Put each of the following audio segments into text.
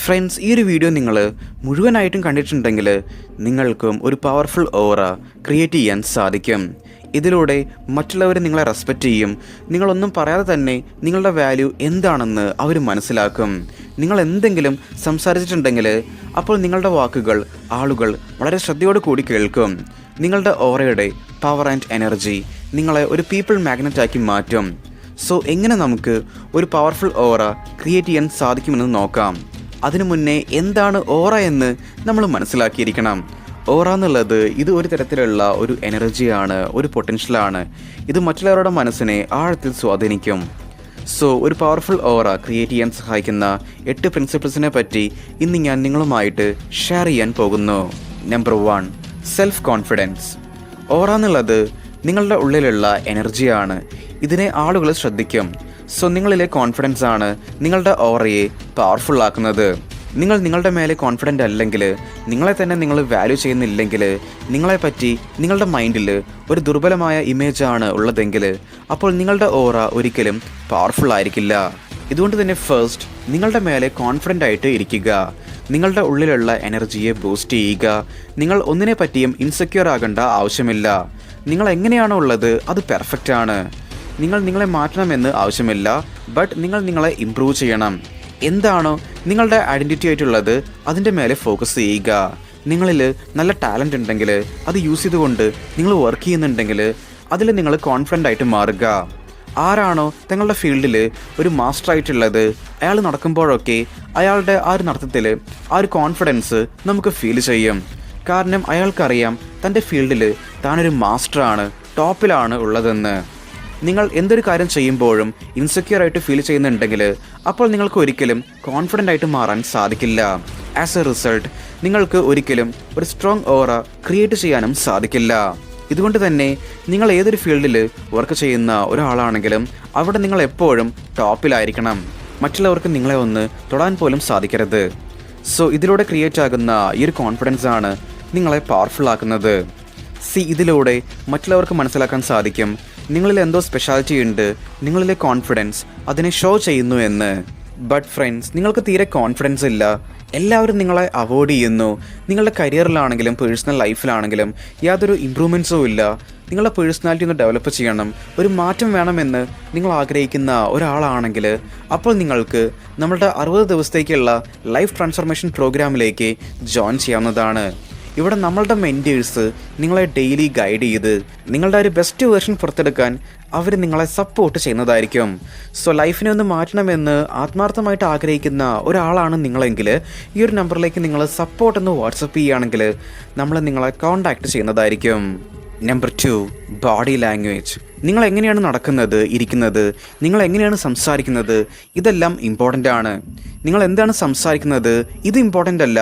Friends, ഈ ഒരു video നിങ്ങൾ മുഴുവനായിട്ടും കണ്ടിട്ടുണ്ടെങ്കിൽ നിങ്ങൾക്കും ഒരു പവർഫുൾ ഓറ ക്രിയേറ്റ് ചെയ്യാൻ സാധിക്കും. ഇതിലൂടെ മറ്റുള്ളവർ നിങ്ങളെ റെസ്പെക്റ്റ് ചെയ്യും. നിങ്ങളൊന്നും പറയാതെ തന്നെ നിങ്ങളുടെ വാല്യൂ എന്താണെന്ന് അവർ മനസ്സിലാക്കും. നിങ്ങൾ എന്തെങ്കിലും സംസാരിച്ചിട്ടുണ്ടെങ്കിൽ അപ്പോൾ നിങ്ങളുടെ വാക്കുകൾ ആളുകൾ വളരെ ശ്രദ്ധയോடு കൂടി കേൾക്കും. നിങ്ങളുടെ ഓറയുടെ പവർ ആൻഡ് എനർജി നിങ്ങളെ ഒരു പീപ്പിൾ മാഗ്നറ്റാക്കി മാറ്റും. സോ എങ്ങനെ നമുക്ക് ഒരു പവർഫുൾ ഓറ ക്രിയേറ്റ് ചെയ്യാൻ സാധിക്കുമെന്ന് നോക്കാം. അതിനു മുന്നേ എന്താണ് ഓറ എന്ന് നമ്മൾ മനസ്സിലാക്കിയിരിക്കണം. ഓറ എന്നുള്ളത് ഇത് ഒരു തരത്തിലുള്ള ഒരു എനർജിയാണ്, ഒരു പൊട്ടൻഷ്യലാണ്. ഇത് മറ്റുള്ളവരുടെ മനസ്സിനെ ആഴത്തിൽ സ്വാധീനിക്കും. സോ ഒരു പവർഫുൾ ഓറ ക്രിയേറ്റ് ചെയ്യാൻ സഹായിക്കുന്ന 8 പ്രിൻസിപ്പിൾസിനെ പറ്റി ഇന്ന് ഞാൻ നിങ്ങളുമായിട്ട് ഷെയർ ചെയ്യാൻ പോകുന്നു. Number 1, self confidence. ഓറ എന്നുള്ളത് നിങ്ങളുടെ ഉള്ളിലുള്ള എനർജിയാണ്. ഇതിനെ ആളുകൾ ശ്രദ്ധിക്കും. സോ നിങ്ങളിലെ കോൺഫിഡൻസ് ആണ് നിങ്ങളുടെ ഓറയെ പവർഫുൾ ആക്കുന്നത്. നിങ്ങൾ നിങ്ങളുടെ മേലെ കോൺഫിഡൻ്റ് അല്ലെങ്കിൽ, നിങ്ങളെ തന്നെ നിങ്ങൾ വാല്യൂ ചെയ്യുന്നില്ലെങ്കിൽ, നിങ്ങളെപ്പറ്റി നിങ്ങളുടെ മൈൻഡിൽ ഒരു ദുർബലമായ ഇമേജാണ് ഉള്ളതെങ്കിൽ അപ്പോൾ നിങ്ങളുടെ ഓറ ഒരിക്കലും പവർഫുൾ ആയിരിക്കില്ല. ഇതുകൊണ്ട് തന്നെ ഫസ്റ്റ് നിങ്ങളുടെ മേലെ കോൺഫിഡൻ്റ് ആയിട്ട് ഇരിക്കുക. നിങ്ങളുടെ ഉള്ളിലുള്ള എനർജിയെ ബൂസ്റ്റ് ചെയ്യുക. നിങ്ങൾ ഒന്നിനെ പറ്റിയും ഇൻസെക്യൂർ ആകേണ്ട ആവശ്യമില്ല. നിങ്ങൾ എങ്ങനെയാണോ ഉള്ളത് അത് പെർഫെക്റ്റ് ആണ്. നിങ്ങൾ നിങ്ങളെ മാറ്റണമെന്ന് ആവശ്യമില്ല, ബട്ട് നിങ്ങൾ നിങ്ങളെ ഇംപ്രൂവ് ചെയ്യണം. എന്താണോ നിങ്ങളുടെ ഐഡൻറ്റിറ്റി ആയിട്ടുള്ളത് അതിൻ്റെ മേലെ ഫോക്കസ് ചെയ്യുക. നിങ്ങളിൽ നല്ല ടാലൻ്റ് ഉണ്ടെങ്കിൽ അത് യൂസ് ചെയ്തുകൊണ്ട് നിങ്ങൾ വർക്ക് ചെയ്യുന്നുണ്ടെങ്കിൽ അതിൽ നിങ്ങൾ കോൺഫിഡൻ്റ് ആയിട്ട് മാറുക. ആരാണോ തങ്ങളുടെ ഫീൽഡിൽ ഒരു മാസ്റ്റർ ആയിട്ടുള്ളത് അയാൾ നടക്കുമ്പോഴൊക്കെ അയാളുടെ ആ ഒരു നടത്തത്തിൽ ആ ഒരു കോൺഫിഡൻസ് നമുക്ക് ഫീൽ ചെയ്യും. കാരണം അയാൾക്കറിയാം തൻ്റെ ഫീൽഡിൽ താനൊരു മാസ്റ്ററാണ്, ടോപ്പിലാണ് ഉള്ളതെന്ന്. നിങ്ങൾ എന്തൊരു കാര്യം ചെയ്യുമ്പോഴും ഇൻസെക്യൂർ ആയിട്ട് ഫീൽ ചെയ്യുന്നുണ്ടെങ്കിൽ അപ്പോൾ നിങ്ങൾക്ക് ഒരിക്കലും കോൺഫിഡൻ്റ് ആയിട്ട് മാറാൻ സാധിക്കില്ല. ആസ് എ റിസൾട്ട് നിങ്ങൾക്ക് ഒരിക്കലും ഒരു സ്ട്രോങ് ഓറ ക്രിയേറ്റ് ചെയ്യാനും സാധിക്കില്ല. ഇതുകൊണ്ട് തന്നെ നിങ്ങൾ ഏതൊരു ഫീൽഡിൽ വർക്ക് ചെയ്യുന്ന ഒരാളാണെങ്കിലും അവിടെ നിങ്ങൾ എപ്പോഴും ടോപ്പിലായിരിക്കണം. മറ്റുള്ളവർക്ക് നിങ്ങളെ ഒന്ന് തൊടാൻ പോലും സാധിക്കരുത്. സോ ഇതിലൂടെ ക്രിയേറ്റ് ആകുന്ന ഈ ഒരു കോൺഫിഡൻസ് ആണ് നിങ്ങളെ പവർഫുൾ ആക്കുന്നത്. ഇതിലൂടെ മറ്റുള്ളവർക്ക് മനസ്സിലാക്കാൻ സാധിക്കും നിങ്ങളിൽ എന്തോ സ്പെഷ്യാലിറ്റി ഉണ്ട്, നിങ്ങളിലെ കോൺഫിഡൻസ് അതിനെ ഷോ ചെയ്യുന്നു എന്ന്. ബട്ട് ഫ്രണ്ട്സ്, നിങ്ങൾക്ക് തീരെ കോൺഫിഡൻസ് ഇല്ല, എല്ലാവരും നിങ്ങളെ അവോയ്ഡ് ചെയ്യുന്നു. നിങ്ങളുടെ കരിയറിലാണെങ്കിലും പേഴ്സണൽ ലൈഫിലാണെങ്കിലും യാതൊരു ഇമ്പ്രൂവ്മെൻറ്റ്സും ഇല്ല. നിങ്ങളുടെ പേഴ്സണാലിറ്റി ഒന്ന് ഡെവലപ്പ് ചെയ്യണം, ഒരു മാറ്റം വേണമെന്ന് നിങ്ങൾ ആഗ്രഹിക്കുന്ന ഒരാളാണെങ്കിൽ അപ്പോൾ നിങ്ങൾക്ക് നമ്മളുടെ 60 ദിവസത്തേക്കുള്ള ലൈഫ് ട്രാൻസ്ഫർമേഷൻ പ്രോഗ്രാമിലേക്ക് ജോയിൻ ചെയ്യാവുന്നതാണ്. ഇവിടെ നമ്മളുടെ മെൻറ്റേഴ്സ് നിങ്ങളെ ഡെയിലി ഗൈഡ് ചെയ്ത് നിങ്ങളുടെ ഒരു ബെസ്റ്റ് വേർഷൻ പുറത്തെടുക്കാൻ അവർ നിങ്ങളെ സപ്പോർട്ട് ചെയ്യുന്നതായിരിക്കും. സോ ലൈഫിനെ ഒന്ന് മാറ്റണമെന്ന് ആത്മാർത്ഥമായിട്ട് ആഗ്രഹിക്കുന്ന ഒരാളാണ് നിങ്ങളെങ്കിൽ ഈ ഒരു നമ്പറിലേക്ക് നിങ്ങൾ സപ്പോർട്ട് എന്ന് വാട്സപ്പ് ചെയ്യുകയാണെങ്കിൽ നമ്മൾ നിങ്ങളെ കോൺടാക്റ്റ് ചെയ്യുന്നതായിരിക്കും. Number 2, body language. നിങ്ങൾ എങ്ങനെയാണ് നടക്കുന്നത്, ഇരിക്കുന്നത്, നിങ്ങൾ എങ്ങനെയാണ് സംസാരിക്കുന്നത്, ഇതെല്ലാം ഇമ്പോർട്ടൻ്റ് ആണ്. നിങ്ങൾ എന്താണ് സംസാരിക്കുന്നത് ഇത് ഇമ്പോർട്ടൻ്റ് അല്ല,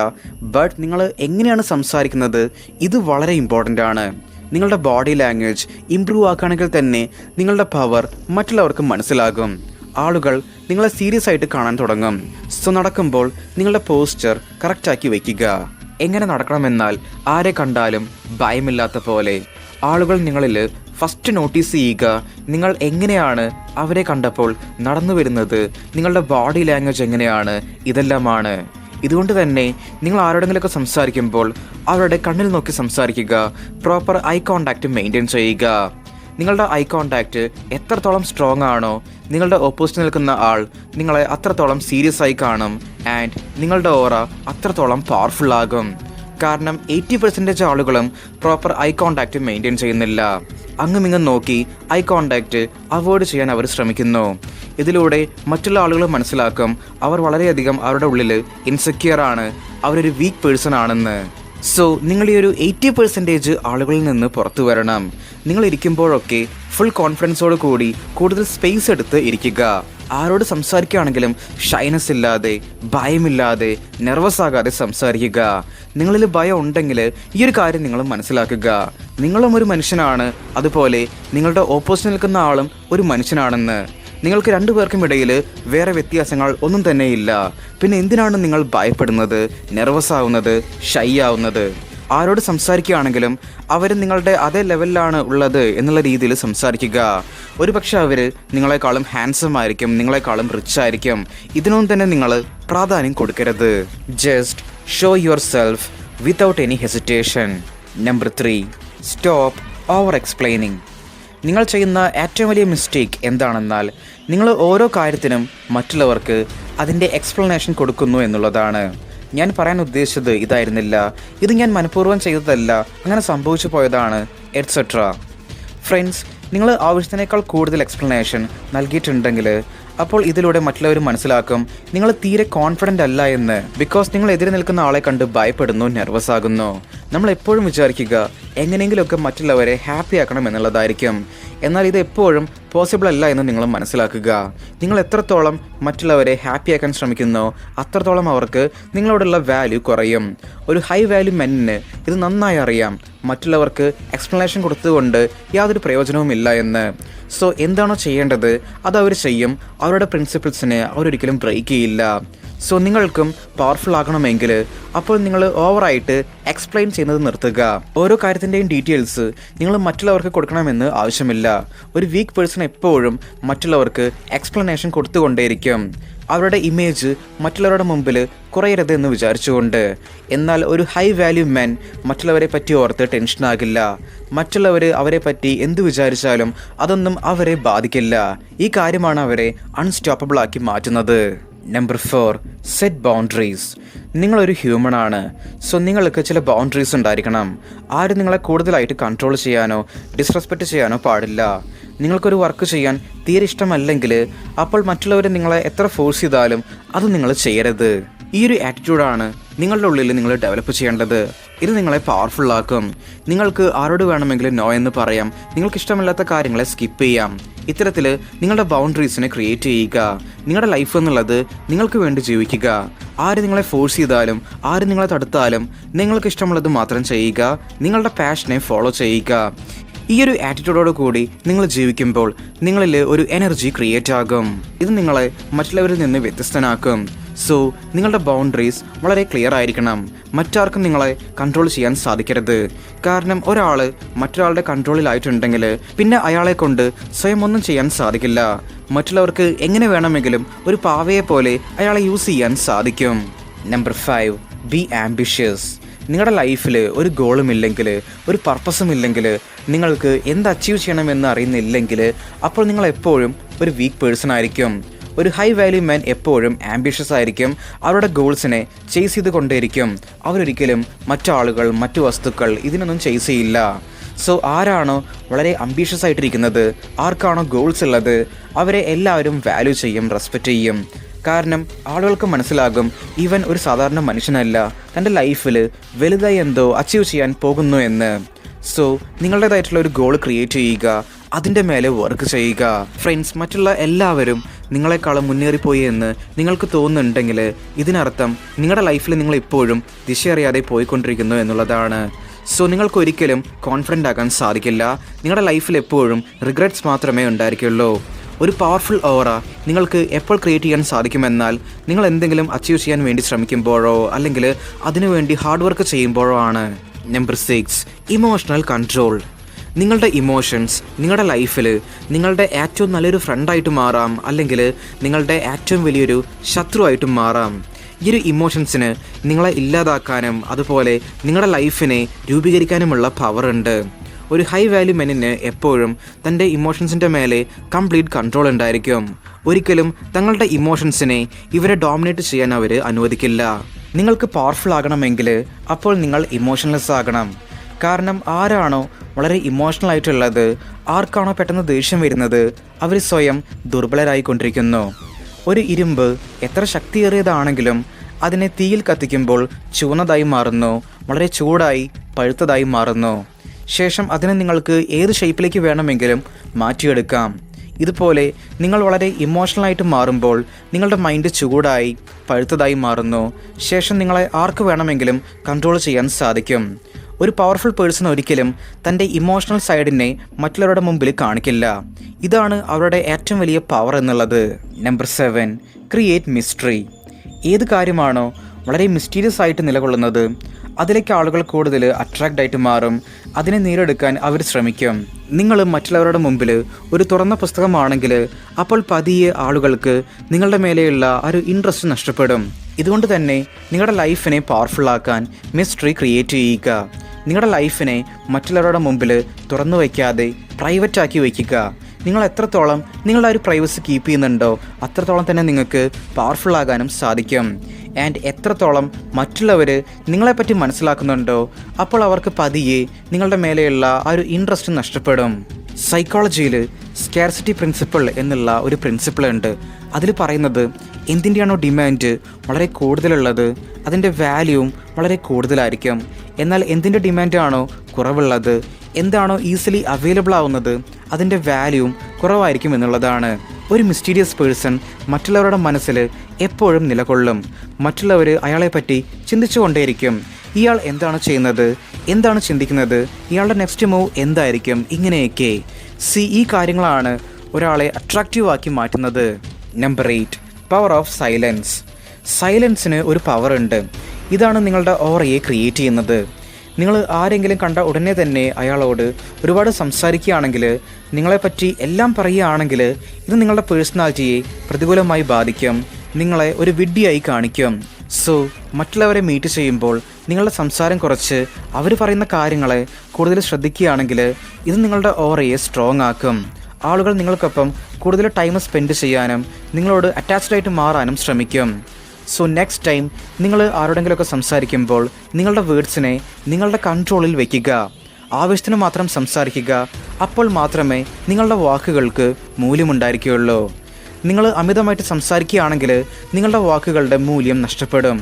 ബട്ട് നിങ്ങൾ എങ്ങനെയാണ് സംസാരിക്കുന്നത് ഇത് വളരെ ഇമ്പോർട്ടൻ്റ് ആണ്. നിങ്ങളുടെ ബോഡി ലാംഗ്വേജ് ഇമ്പ്രൂവ് ആക്കുകയാണെങ്കിൽ തന്നെ നിങ്ങളുടെ പവർ മറ്റുള്ളവർക്ക് മനസ്സിലാകും. ആളുകൾ നിങ്ങളെ സീരിയസ് ആയിട്ട് കാണാൻ തുടങ്ങും. സോ നടക്കുമ്പോൾ നിങ്ങളുടെ പോസ്ചർ കറക്റ്റാക്കി വയ്ക്കുക. എങ്ങനെ നടക്കണമെന്നാൽ ആരെ കണ്ടാലും ഭയമില്ലാത്ത പോലെ. ആളുകൾ നിങ്ങളിൽ ഫസ്റ്റ് നോട്ടീസ് ചെയ്യുക നിങ്ങൾ എങ്ങനെയാണ് അവരെ കണ്ടപ്പോൾ നടന്നു വരുന്നത്, നിങ്ങളുടെ ബോഡി ലാംഗ്വേജ് എങ്ങനെയാണ്, ഇതെല്ലാമാണ്. ഇതുകൊണ്ട് തന്നെ നിങ്ങൾ ആരോടെങ്കിലുമൊക്കെ സംസാരിക്കുമ്പോൾ അവരുടെ കണ്ണിൽ നോക്കി സംസാരിക്കുക. പ്രോപ്പർ ഐ കോണ്ടാക്റ്റ് മെയിൻറ്റെയിൻ ചെയ്യുക. നിങ്ങളുടെ ഐ കോണ്ടാക്റ്റ് എത്രത്തോളം സ്ട്രോങ് ആണോ നിങ്ങളുടെ ഓപ്പോസിറ്റ് നിൽക്കുന്ന ആൾ നിങ്ങളെ അത്രത്തോളം സീരിയസ് ആയി കാണും. ആൻഡ് നിങ്ങളുടെ ഓറ അത്രത്തോളം പവർഫുൾ ആകും. കാരണം 80% ആളുകളും പ്രോപ്പർ ഐ കോണ്ടാക്റ്റ് മെയിൻറ്റെയിൻ ചെയ്യുന്നില്ല. അങ്ങുമിങ്ങും നോക്കി ഐ കോണ്ടാക്റ്റ് അവോയ്ഡ് ചെയ്യാൻ അവർ ശ്രമിക്കുന്നു. ഇതിലൂടെ മറ്റുള്ള ആളുകൾ മനസ്സിലാക്കും അവർ വളരെയധികം അവരുടെ ഉള്ളിൽ ഇൻസെക്യൂർ ആണ്, അവരൊരു വീക്ക് പേഴ്സൺ ആണെന്ന്. സോ നിങ്ങൾ ഈ ഒരു 80% ആളുകളിൽ നിന്ന് പുറത്തു വരണം. നിങ്ങൾ ഇരിക്കുമ്പോഴൊക്കെ ഫുൾ കോൺഫിഡൻസോട് കൂടി കൂടുതൽ സ്പേസ് എടുത്ത് ഇരിക്കുക. ആരോട് സംസാരിക്കുകയാണെങ്കിലും ഷൈനസ് ഇല്ലാതെ, ഭയമില്ലാതെ, നെർവസ് ആകാതെ സംസാരിക്കുക. നിങ്ങളിൽ ഭയം ഉണ്ടെങ്കിൽ ഈ ഒരു കാര്യം നിങ്ങൾ മനസ്സിലാക്കുക. നിങ്ങളും ഒരു മനുഷ്യനാണ്, അതുപോലെ നിങ്ങളുടെ ഓപ്പോസിറ്റ് നിൽക്കുന്ന ആളും ഒരു മനുഷ്യനാണെന്ന്. നിങ്ങൾക്ക് 2 പേർക്കും ഇടയിൽ വേറെ വ്യത്യാസങ്ങൾ ഒന്നും തന്നെയില്ല. പിന്നെ എന്തിനാണ് നിങ്ങൾ ഭയപ്പെടുന്നത്, നെർവസ് ആവുന്നത്, ഷൈ ആവുന്നത്? ആരോട് സംസാരിക്കുകയാണെങ്കിലും അവർ നിങ്ങളുടെ അതേ ലെവലിലാണ് ഉള്ളത് എന്നുള്ള രീതിയിൽ സംസാരിക്കുക. ഒരു പക്ഷേ അവർ നിങ്ങളെക്കാളും ഹാൻസം ആയിരിക്കും, നിങ്ങളെക്കാളും റിച്ച് ആയിരിക്കും. ഇതിനൊന്നും തന്നെ നിങ്ങൾ പ്രാധാന്യം കൊടുക്കരുത്. Just show your self without any hesitation. Number 3, stop over explaining. നിങ്ങൾ ചെയ്യുന്ന ഏറ്റവും വലിയ മിസ്റ്റേക്ക് എന്താണെന്നാൽ നിങ്ങൾ ഓരോ കാര്യത്തിനും മറ്റുള്ളവർക്ക് അതിൻ്റെ എക്സ്പ്ലനേഷൻ കൊടുക്കുന്നു എന്നുള്ളതാണ്. ഞാൻ പറയാൻ ഉദ്ദേശിച്ചത് ഇതായിരുന്നില്ല, ഇത് ഞാൻ മനഃപൂർവ്വം ചെയ്തതല്ല, അങ്ങനെ സംഭവിച്ചു പോയതാണ് എറ്റ്സെട്ര. ഫ്രണ്ട്സ്, നിങ്ങൾ ആവശ്യത്തിനേക്കാൾ കൂടുതൽ എക്സ്പ്ലനേഷൻ നൽകിയിട്ടുണ്ടെങ്കിൽ അപ്പോൾ ഇതിലൂടെ മറ്റുള്ളവർ മനസ്സിലാക്കും നിങ്ങൾ തീരെ കോൺഫിഡൻ്റ് അല്ല എന്ന്. ബിക്കോസ് നിങ്ങൾ എതിരെ നിൽക്കുന്ന ആളെ കണ്ട് ഭയപ്പെടുന്നു, നെർവസ് ആകുന്നു. നമ്മൾ എപ്പോഴും വിചാരിക്കുക എങ്ങനെയെങ്കിലുമൊക്കെ മറ്റുള്ളവരെ ഹാപ്പി ആക്കണം എന്നുള്ളതായിരിക്കും. എന്നാൽ ഇത് എപ്പോഴും പോസിബിൾ അല്ല എന്ന് നിങ്ങൾ മനസ്സിലാക്കുക. നിങ്ങൾ എത്രത്തോളം മറ്റുള്ളവരെ ഹാപ്പി ആക്കാൻ ശ്രമിക്കുന്നോ അത്രത്തോളം അവർക്ക് നിങ്ങളോടുള്ള വാല്യൂ കുറയും. ഒരു ഹൈ വാല്യൂ മെന്നിന് ഇത് നന്നായി അറിയാം, മറ്റുള്ളവർക്ക് എക്സ്പ്ലനേഷൻ കൊടുത്തുകൊണ്ട് യാതൊരു പ്രയോജനവുമില്ല എന്ന്. സോ എന്താണോ ചെയ്യേണ്ടത് അത് അവർ ചെയ്യും. അവരുടെ പ്രിൻസിപ്പിൾസിനെ അവരൊരിക്കലും ബ്രേക്ക് ചെയ്യില്ല. സോ നിങ്ങൾക്കും പവർഫുൾ ആകണമെങ്കിൽ അപ്പോൾ നിങ്ങൾ ഓവറായിട്ട് എക്സ്പ്ലെയിൻ ചെയ്യുന്നത് നിർത്തുക. ഓരോ കാര്യത്തിൻ്റെയും ഡീറ്റെയിൽസ് നിങ്ങൾ മറ്റുള്ളവർക്ക് കൊടുക്കണമെന്ന് ആവശ്യമില്ല. ഒരു വീക്ക് പേഴ്സൺ എപ്പോഴും മറ്റുള്ളവർക്ക് എക്സ്പ്ലനേഷൻ കൊടുത്തുകൊണ്ടേയിരിക്കും, അവരുടെ ഇമേജ് മറ്റുള്ളവരുടെ മുമ്പിൽ കുറയരുത് എന്ന് വിചാരിച്ചുകൊണ്ട്. എന്നാൽ ഒരു ഹൈ വാല്യൂ മെൻ മറ്റുള്ളവരെ പറ്റി ഓർത്ത് ടെൻഷനാകില്ല. മറ്റുള്ളവർ അവരെ പറ്റി എന്ത് വിചാരിച്ചാലും അതൊന്നും അവരെ ബാധിക്കില്ല. ഈ കാര്യമാണ് അവരെ അൺസ്റ്റോപ്പബിൾ ആക്കി മാറ്റുന്നത്. Number 4, set boundaries. നിങ്ങളൊരു ഹ്യൂമനാണ്. സോ നിങ്ങൾക്ക് ചില ബൗണ്ടറീസ് ഉണ്ടായിരിക്കണം. ആരും നിങ്ങളെ കൂടുതലായിട്ട് കൺട്രോൾ ചെയ്യാനോ ഡിസ്റെസ്പെക്റ്റ് ചെയ്യാനോ പാടില്ല. നിങ്ങൾക്കൊരു വർക്ക് ചെയ്യാൻ തീരെ ഇഷ്ടമല്ലെങ്കിൽ അപ്പോൾ മറ്റുള്ളവർ നിങ്ങളെ എത്ര ഫോഴ്സ് ചെയ്താലും അത് നിങ്ങൾ ചെയ്യരുത്. ഈ ഒരു ആറ്റിറ്റ്യൂഡാണ് നിങ്ങളുടെ ഉള്ളിൽ നിങ്ങൾ ഡെവലപ്പ് ചെയ്യേണ്ടത്. ഇത് നിങ്ങളെ പവർഫുള്ളാക്കും. നിങ്ങൾക്ക് ആരോട് വേണമെങ്കിലും നോ എന്ന് പറയാം, നിങ്ങൾക്ക് ഇഷ്ടമില്ലാത്ത കാര്യങ്ങളെ സ്കിപ്പ് ചെയ്യാം. ഇത്തരത്തിൽ നിങ്ങളുടെ ബൗണ്ടറീസിനെ ക്രിയേറ്റ് ചെയ്യുക. നിങ്ങളുടെ ലൈഫ് എന്നുള്ളത് നിങ്ങൾക്ക് വേണ്ടി ജീവിക്കുക. ആര് നിങ്ങളെ ഫോഴ്സ് ചെയ്താലും ആര് നിങ്ങളെ തടുത്താലും നിങ്ങൾക്ക് ഇഷ്ടമുള്ളത് മാത്രം ചെയ്യുക. നിങ്ങളുടെ പാഷനെ ഫോളോ ചെയ്യുക. ഈ ഒരു ആറ്റിറ്റ്യൂഡോട് കൂടി നിങ്ങൾ ജീവിക്കുമ്പോൾ നിങ്ങളിൽ ഒരു എനർജി ക്രിയേറ്റ് ആകും. ഇത് നിങ്ങളെ മറ്റുള്ളവരിൽ നിന്ന് വ്യത്യസ്തനാക്കും. സോ നിങ്ങളുടെ ബൗണ്ടറീസ് വളരെ ക്ലിയർ ആയിരിക്കണം. മറ്റാർക്കും നിങ്ങളെ കൺട്രോൾ ചെയ്യാൻ സാധിക്കരുത്. കാരണം ഒരാൾ മറ്റൊരാളുടെ കൺട്രോളിലായിട്ടുണ്ടെങ്കിൽ പിന്നെ അയാളെ കൊണ്ട് സ്വയം ഒന്നും ചെയ്യാൻ സാധിക്കില്ല. മറ്റുള്ളവർക്ക് എങ്ങനെ വേണമെങ്കിലും ഒരു പാവയെ പോലെ അയാളെ യൂസ് ചെയ്യാൻ സാധിക്കും. Number 5, B ambitious. നിങ്ങളുടെ ലൈഫിൽ ഒരു ഗോളും ഇല്ലെങ്കിൽ, ഒരു പർപ്പസും ഇല്ലെങ്കിൽ, നിങ്ങൾക്ക് എന്ത് അച്ചീവ് ചെയ്യണമെന്ന് അറിയുന്നില്ലെങ്കിൽ അപ്പോൾ നിങ്ങൾ എപ്പോഴും ഒരു വീക്ക് പേഴ്സൺ ആയിരിക്കും. ഒരു ഹൈ വാല്യൂ മാൻ എപ്പോഴും ആംബിഷ്യസ് ആയിരിക്കും. അവരുടെ ഗോൾസിനെ ചേസ് ചെയ്ത് കൊണ്ടേയിരിക്കും. അവരൊരിക്കലും മറ്റാളുകൾ മറ്റു വസ്തുക്കൾ ഇതിനൊന്നും ചേസ് ചെയ്യില്ല. സോ ആരാണോ വളരെ അംബീഷ്യസ് ആയിട്ടിരിക്കുന്നത്, ആർക്കാണോ ഗോൾസ് ഉള്ളത്, അവരെ എല്ലാവരും വാല്യൂ ചെയ്യും, റെസ്പെക്റ്റ് ചെയ്യും. കാരണം ആളുകൾക്ക് മനസ്സിലാകും ഇവൻ ഒരു സാധാരണ മനുഷ്യനല്ല, തൻ്റെ ലൈഫിൽ വലുതായി എന്തോ അച്ചീവ് ചെയ്യാൻ പോകുന്നു എന്ന്. സോ നിങ്ങളുടേതായിട്ടുള്ള ഒരു ഗോൾ ക്രിയേറ്റ് ചെയ്യുക, അതിൻ്റെ മേലെ വർക്ക് ചെയ്യുക. ഫ്രണ്ട്സ്, മറ്റുള്ള എല്ലാവരും നിങ്ങളെക്കാളും മുന്നേറിപ്പോയി എന്ന് നിങ്ങൾക്ക് തോന്നുന്നുണ്ടെങ്കിൽ ഇതിനർത്ഥം നിങ്ങളുടെ ലൈഫിൽ നിങ്ങൾ ഇപ്പോഴും ദിശയറിയാതെ പോയിക്കൊണ്ടിരിക്കുന്നു എന്നുള്ളതാണ്. സോ നിങ്ങൾക്കൊരിക്കലും കോൺഫിഡൻ്റ് ആകാൻ സാധിക്കില്ല. നിങ്ങളുടെ ലൈഫിൽ എപ്പോഴും റിഗ്രറ്റ്സ് മാത്രമേ ഉണ്ടായിരിക്കുള്ളൂ. ഒരു പവർഫുൾ ഓറ നിങ്ങൾക്ക് എപ്പോൾ ക്രിയേറ്റ് ചെയ്യാൻ സാധിക്കുമെന്നാൽ നിങ്ങൾ എന്തെങ്കിലും അച്ചീവ് ചെയ്യാൻ വേണ്ടി ശ്രമിക്കുമ്പോഴോ അല്ലെങ്കിൽ അതിനുവേണ്ടി ഹാർഡ് വർക്ക് ചെയ്യുമ്പോഴോ ആണ്. Number 6, emotional control. നിങ്ങളുടെ ഇമോഷൻസ് നിങ്ങളുടെ ലൈഫിൽ നിങ്ങളുടെ ഏറ്റവും നല്ലൊരു ഫ്രണ്ടായിട്ട് മാറാം, അല്ലെങ്കിൽ നിങ്ങളുടെ ഏറ്റവും വലിയൊരു ശത്രുവായിട്ടും മാറാം. ഈ ഒരു ഇമോഷൻസിന് നിങ്ങളെ ഇല്ലാതാക്കാനും അതുപോലെ നിങ്ങളുടെ ലൈഫിനെ രൂപീകരിക്കാനുമുള്ള പവർ ഉണ്ട്. ഒരു ഹൈ വാല്യൂ മെന്നിന് എപ്പോഴും തൻ്റെ ഇമോഷൻസിൻ്റെ മേലെ കംപ്ലീറ്റ് കൺട്രോൾ ഉണ്ടായിരിക്കും. ഒരിക്കലും തങ്ങളുടെ ഇമോഷൻസിനെ ഇവരെ ഡോമിനേറ്റ് ചെയ്യാൻ അവർ അനുവദിക്കില്ല. നിങ്ങൾക്ക് പവർഫുൾ ആകണമെങ്കിൽ അപ്പോൾ നിങ്ങൾ ഇമോഷൻലെസ് ആകണം. കാരണം ആരാണോ വളരെ ഇമോഷണൽ ആയിട്ടുള്ളത്, ആർക്കാണോ പെട്ടെന്ന് ദേഷ്യം വരുന്നത്, അവർ സ്വയം ദുർബലരായിക്കൊണ്ടിരിക്കുന്നു. ഒരു ഇരുമ്പ് എത്ര ശക്തിയേറിയതാണെങ്കിലും അതിനെ തീയിൽ കത്തിക്കുമ്പോൾ ചുവന്നതായി മാറുന്നു, വളരെ ചൂടായി പഴുത്തതായി മാറുന്നു. ശേഷം അതിനെ നിങ്ങൾക്ക് ഏത് ഷേപ്പിലേക്ക് വേണമെങ്കിലും മാറ്റിയെടുക്കാം. ഇതുപോലെ നിങ്ങൾ വളരെ ഇമോഷണലായിട്ട് മാറുമ്പോൾ നിങ്ങളുടെ മൈൻഡ് ചൂടായി പഴുത്തതായി മാറുന്നു. ശേഷം നിങ്ങളെ ആർക്ക് വേണമെങ്കിലും കൺട്രോൾ ചെയ്യാൻ സാധിക്കും. ഒരു പവർഫുൾ പേഴ്സൺ ഒരിക്കലും തൻ്റെ ഇമോഷണൽ സൈഡിനെ മറ്റുള്ളവരുടെ മുമ്പിൽ കാണിക്കില്ല. ഇതാണ് അവരുടെ ഏറ്റവും വലിയ പവർ എന്നുള്ളത്. Number 7, create mystery. ഏത് കാര്യമാണോ വളരെ മിസ്റ്റീരിയസ് ആയിട്ട് നിലകൊള്ളുന്നത് അതിലേക്ക് ആളുകൾ കൂടുതൽ അട്രാക്റ്റ് ആയിട്ട് മാറും. അതിനെ നേടിയെടുക്കാൻ അവർ ശ്രമിക്കും. നിങ്ങൾ മറ്റുള്ളവരുടെ മുമ്പിൽ ഒരു തുറന്ന പുസ്തകമാണെങ്കിൽ അപ്പോൾ പതിയെ ആളുകൾക്ക് നിങ്ങളുടെ മേലെയുള്ള ഒരു ഇൻട്രസ്റ്റ് നഷ്ടപ്പെടും. ഇതുകൊണ്ട് തന്നെ നിങ്ങളുടെ ലൈഫിനെ പവർഫുള്ളാക്കാൻ മിസ്റ്ററി ക്രിയേറ്റ് ചെയ്യുക. നിങ്ങളുടെ ലൈഫിനെ മറ്റുള്ളവരുടെ മുമ്പിൽ തുറന്നു വയ്ക്കാതെ പ്രൈവറ്റാക്കി വയ്ക്കുക. നിങ്ങൾ എത്രത്തോളം നിങ്ങളുടെ ഒരു പ്രൈവസി കീപ്പ് ചെയ്യുന്നുണ്ടോ അത്രത്തോളം തന്നെ നിങ്ങൾക്ക് പവർഫുള്ളാകാനും സാധിക്കും. ആൻഡ് എത്രത്തോളം മറ്റുള്ളവർ നിങ്ങളെപ്പറ്റി മനസ്സിലാക്കുന്നുണ്ടോ അപ്പോൾ അവർക്ക് പതിയെ നിങ്ങളുടെ മേലെയുള്ള ആ ഒരു ഇൻട്രസ്റ്റ് നഷ്ടപ്പെടും. സൈക്കോളജിയിൽ സ്കാർസിറ്റി പ്രിൻസിപ്പിൾ എന്നുള്ള ഒരു പ്രിൻസിപ്പിൾ ഉണ്ട്. അതിൽ പറയുന്നത് എന്തിൻ്റെയാണോ ഡിമാൻഡ് വളരെ കൂടുതലുള്ളത് അതിൻ്റെ വാല്യൂവും വളരെ കൂടുതലായിരിക്കും. എന്നാൽ എന്തിൻ്റെ ഡിമാൻഡാണോ കുറവുള്ളത്, എന്താണോ ഈസിലി അവൈലബിൾ ആവുന്നത് അതിൻ്റെ വാല്യൂവും കുറവായിരിക്കും എന്നുള്ളതാണ്. ഒരു മിസ്റ്റീരിയസ് പേഴ്സൺ മറ്റുള്ളവരുടെ മനസ്സിൽ എപ്പോഴും നിലകൊള്ളും. മറ്റുള്ളവർ അയാളെപ്പറ്റി ചിന്തിച്ചു കൊണ്ടേയിരിക്കും. ഇയാൾ എന്താണ് ചെയ്യുന്നത്, എന്താണ് ചിന്തിക്കുന്നത്, ഇയാളുടെ നെക്സ്റ്റ് മൂവ് എന്തായിരിക്കും, ഇങ്ങനെയൊക്കെ. ഈ കാര്യങ്ങളാണ് ഒരാളെ അട്രാക്റ്റീവ് ആക്കി മാറ്റുന്നത്. Number 8, power of silence. സൈലൻസിന് ഒരു പവർ ഉണ്ട്. ഇതാണ് നിങ്ങളുടെ ഓറയെ ക്രിയേറ്റ് ചെയ്യുന്നത്. നിങ്ങൾ ആരെങ്കിലും കണ്ട ഉടനെ തന്നെ അയാളോട് ഒരുപാട് സംസാരിക്കുകയാണെങ്കിൽ, നിങ്ങളെപ്പറ്റി എല്ലാം പറയുകയാണെങ്കിൽ ഇത് നിങ്ങളുടെ പേഴ്സണാലിറ്റിയെ പ്രതികൂലമായി ബാധിക്കും. നിങ്ങളെ ഒരു വിഡ്ഢിയായി കാണിക്കും. മറ്റുള്ളവരെ മീറ്റ് ചെയ്യുമ്പോൾ നിങ്ങളുടെ സംസാരം കുറച്ച് അവർ പറയുന്ന കാര്യങ്ങളെ കൂടുതൽ ശ്രദ്ധിക്കുകയാണെങ്കിൽ ഇത് നിങ്ങളുടെ ഓറയെ സ്ട്രോങ് ആക്കും. ആളുകൾ നിങ്ങൾക്കൊപ്പം കൂടുതൽ ടൈം സ്പെൻഡ് ചെയ്യാനും നിങ്ങളോട് അറ്റാച്ച്ഡ് ആയിട്ട് മാറാനും ശ്രമിക്കും. നെക്സ്റ്റ് ടൈം നിങ്ങൾ ആരോടെങ്കിലുമൊക്കെ സംസാരിക്കുമ്പോൾ നിങ്ങളുടെ വേർഡ്സിനെ നിങ്ങളുടെ കൺട്രോളിൽ വയ്ക്കുക. ആവശ്യത്തിന് മാത്രം സംസാരിക്കുക. അപ്പോൾ മാത്രമേ നിങ്ങളുടെ വാക്കുകൾക്ക് മൂല്യമുണ്ടായിരിക്കുകയുള്ളൂ. നിങ്ങൾ അമിതമായിട്ട് സംസാരിക്കുകയാണെങ്കിൽ നിങ്ങളുടെ വാക്കുകളുടെ മൂല്യം നഷ്ടപ്പെടും.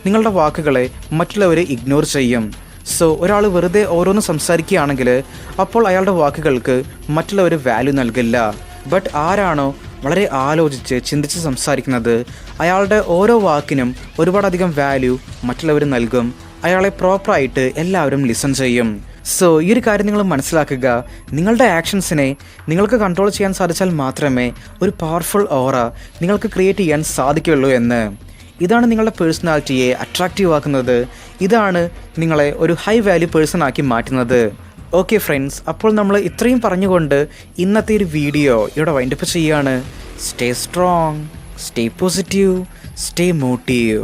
നിങ്ങളുടെ വാക്കുകളെ മറ്റുള്ളവർ ഇഗ്നോർ ചെയ്യും. ഒരാൾ വെറുതെ ഓരോന്ന് സംസാരിക്കുകയാണെങ്കിൽ അപ്പോൾ അയാളുടെ വാക്കുകൾക്ക് മറ്റുള്ളവർ വാല്യൂ നൽകില്ല. ബട്ട് ആരാണോ വളരെ ആലോചിച്ച് ചിന്തിച്ച് സംസാരിക്കുന്നത് അയാളുടെ ഓരോ വാക്കിനും ഒരുപാടധികം വാല്യൂ മറ്റുള്ളവർ നൽകും. അയാളെ പ്രോപ്പറായിട്ട് എല്ലാവരും ലിസൺ ചെയ്യും. ഈ ഒരു കാര്യം നിങ്ങൾ മനസ്സിലാക്കുക. നിങ്ങളുടെ ആക്ഷൻസിനെ നിങ്ങൾക്ക് കൺട്രോൾ ചെയ്യാൻ സാധിച്ചാൽ മാത്രമേ ഒരു പവർഫുൾ ഓറ നിങ്ങൾക്ക് ക്രിയേറ്റ് ചെയ്യാൻ സാധിക്കുകയുള്ളൂ എന്ന്. ഇതാണ് നിങ്ങളുടെ പേഴ്സണാലിറ്റിയെ അട്രാക്റ്റീവ് ആക്കുന്നത്. ഇതാണ് നിങ്ങളെ ഒരു ഹൈ വാല്യൂ പേഴ്സൺ ആക്കി മാറ്റുന്നത്. ഓക്കെ ഫ്രണ്ട്സ്, അപ്പോൾ നമ്മൾ ഇത്രയും പറഞ്ഞുകൊണ്ട് ഇന്നത്തെ ഒരു വീഡിയോ ഇവിടെ വൈൻഡപ്പ് ചെയ്യുകയാണ്. Stay strong, stay positive, stay motive.